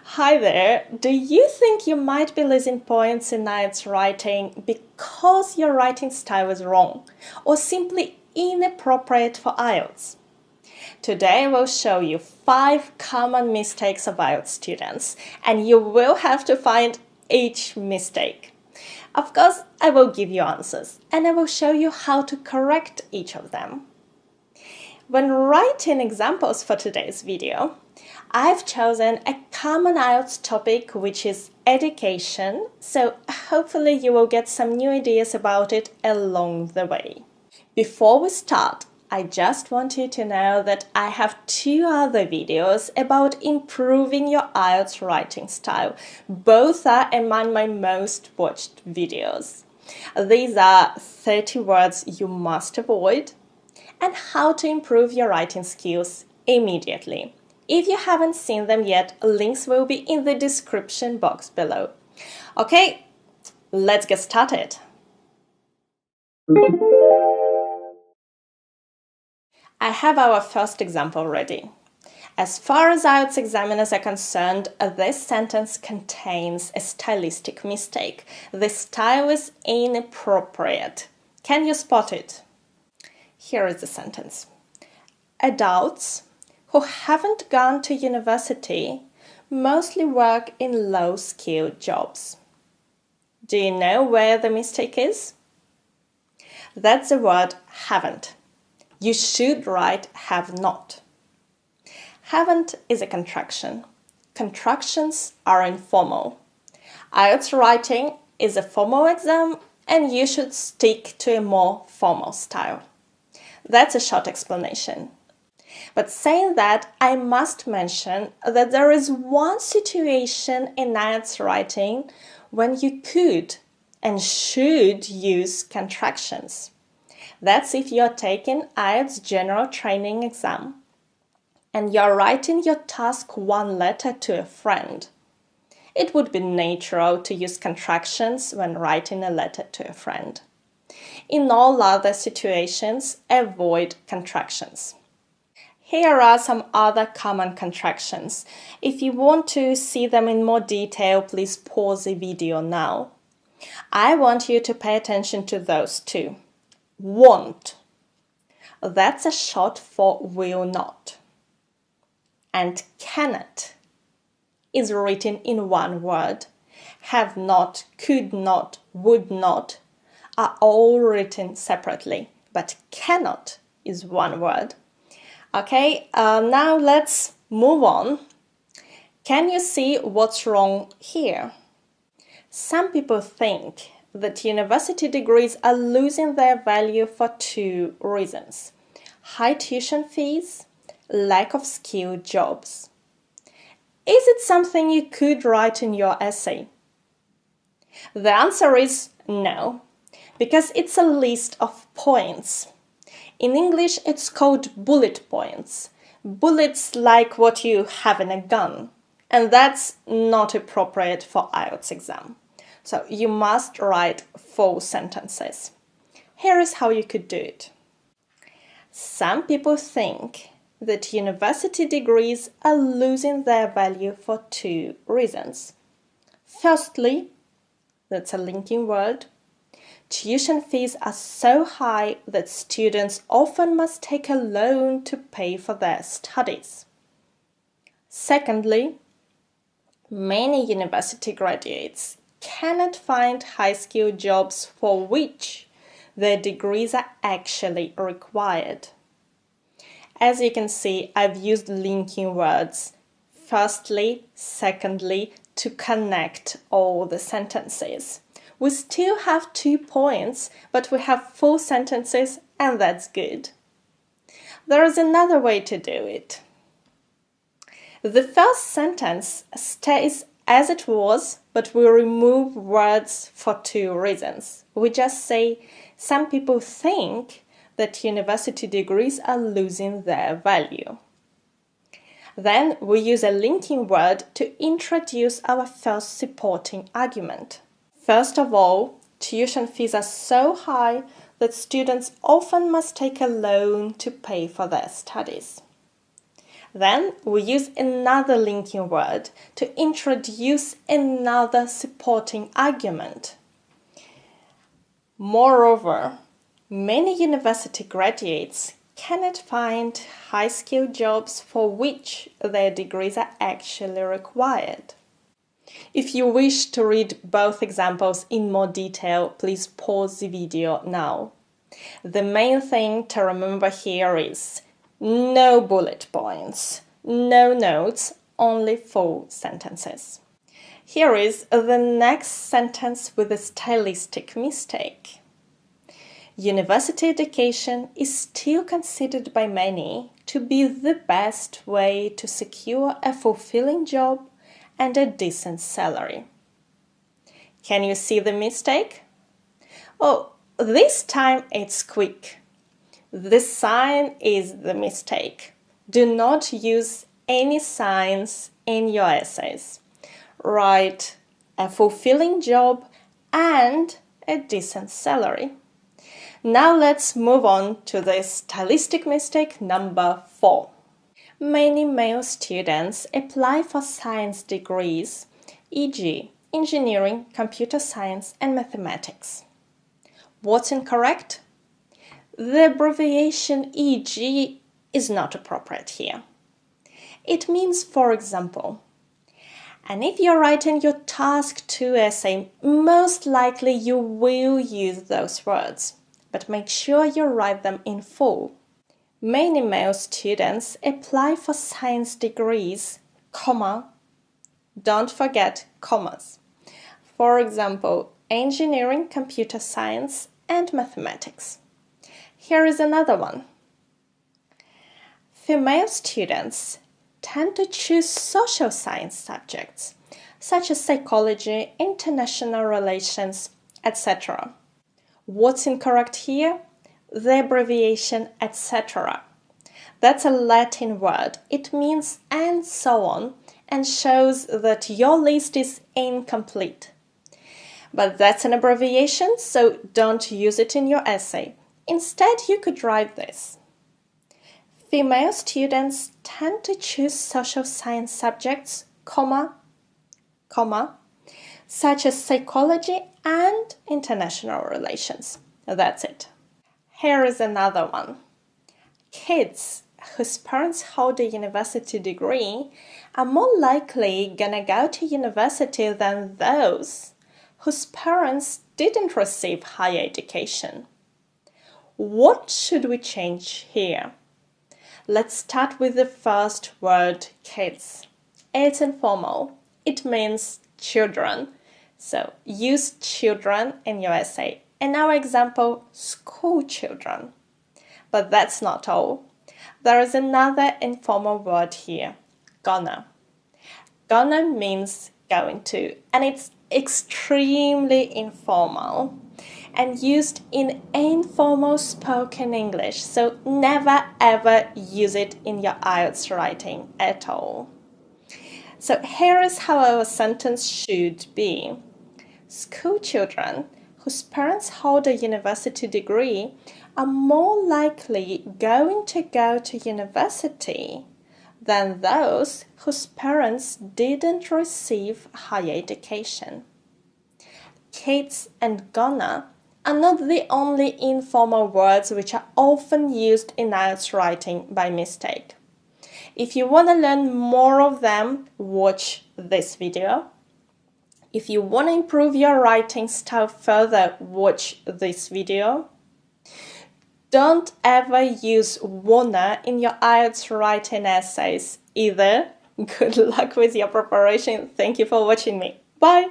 Hi there. Do you think you might be losing points in IELTS writing because your writing style is wrong or simply inappropriate for IELTS? Today I will show you 5 common mistakes of IELTS students, and you will have to find each mistake. Of course, I will give you answers and I will show you how to correct each of them. When writing examples for today's video, I've chosen a common IELTS topic, which is education, so hopefully you will get some new ideas about it along the way. Before we start, I just want you to know that I have 2 other videos about improving your IELTS writing style. Both are among my most watched videos. These are 30 words you must avoid and how to improve your writing skills immediately. If you haven't seen them yet, links will be in the description box below. Okay, let's get started. I have our first example ready. As far as IELTS examiners are concerned, this sentence contains a stylistic mistake. The style is inappropriate. Can you spot it? Here is the sentence. Adults who haven't gone to university mostly work in low-skilled jobs. Do you know where the mistake is? That's the word haven't. You should write have not. Haven't is a contraction. Contractions are informal. IELTS writing is a formal exam and you should stick to a more formal style. That's a short explanation. But saying that, I must mention that there is one situation in IELTS writing when you could and should use contractions. That's if you're taking IELTS general training exam and you're writing your task 1 letter to a friend. It would be natural to use contractions when writing a letter to a friend. In all other situations, avoid contractions. Here are some other common contractions. If you want to see them in more detail, please pause the video now. I want you to pay attention to those 2. Won't. That's a short for will not. And cannot is written in one word. Have not, could not, would not are all written separately, but cannot is one word. Okay, now let's move on. Can you see what's wrong here? Some people think that university degrees are losing their value for 2 reasons: high tuition fees, lack of skilled jobs. Is it something you could write in your essay? The answer is no, because it's a list of points. In English, it's called bullet points. Bullets like what you have in a gun. And that's not appropriate for IELTS exam. So you must write full sentences. Here is how you could do it. Some people think that university degrees are losing their value for 2 reasons. Firstly, that's a linking word. Tuition fees are so high that students often must take a loan to pay for their studies. Secondly, many university graduates cannot find high-skilled jobs for which their degrees are actually required. As you can see, I've used linking words, firstly, secondly, to connect all the sentences. We still have 2 points, but we have full sentences, and that's good. There is another way to do it. The first sentence stays as it was, but we remove words for 2 reasons. We just say, some people think that university degrees are losing their value. Then we use a linking word to introduce our first supporting argument. First of all, tuition fees are so high that students often must take a loan to pay for their studies. Then we use another linking word to introduce another supporting argument. Moreover, many university graduates cannot find high-skilled jobs for which their degrees are actually required. If you wish to read both examples in more detail, please pause the video now. The main thing to remember here is no bullet points, no notes, only full sentences. Here is the next sentence with a stylistic mistake. University education is still considered by many to be the best way to secure a fulfilling job and a decent salary. Can you see the mistake? Oh, this time it's quick. The sign is the mistake. Do not use any signs in your essays. Write a fulfilling job and a decent salary. Now let's move on to the stylistic mistake number 4. Many male students apply for science degrees, e.g., engineering, computer science, and mathematics. What's incorrect? The abbreviation e.g. is not appropriate here. It means, for example, and if you're writing your task 2 essay, most likely you will use those words, but make sure you write them in full. Many male students apply for science degrees, comma, don't forget commas. For example, engineering, computer science, and mathematics. Here is another one. Female students tend to choose social science subjects, such as psychology, international relations, etc. What's incorrect here? The abbreviation etc. That's a Latin word. It means and so on and shows that your list is incomplete. But that's an abbreviation, so don't use it in your essay. Instead, you could write this. Female students tend to choose social science subjects, comma, such as psychology and international relations. That's it. Here is another one. Kids whose parents hold a university degree are more likely gonna go to university than those whose parents didn't receive higher education. What should we change here? Let's start with the first word, kids. It's informal. It means children. So use children in your essay. In our example, school children. But that's not all. There is another informal word here, gonna. Gonna means going to, and it's extremely informal and used in informal spoken English, so never ever use it in your IELTS writing at all. So here is how our sentence should be. School children whose parents hold a university degree are more likely going to go to university than those whose parents didn't receive higher education. Kids and gonna are not the only informal words which are often used in IELTS writing by mistake. If you want to learn more of them, watch this video. If you want to improve your writing style further, watch this video. Don't ever use wanna in your IELTS writing essays either. Good luck with your preparation. Thank you for watching me. Bye!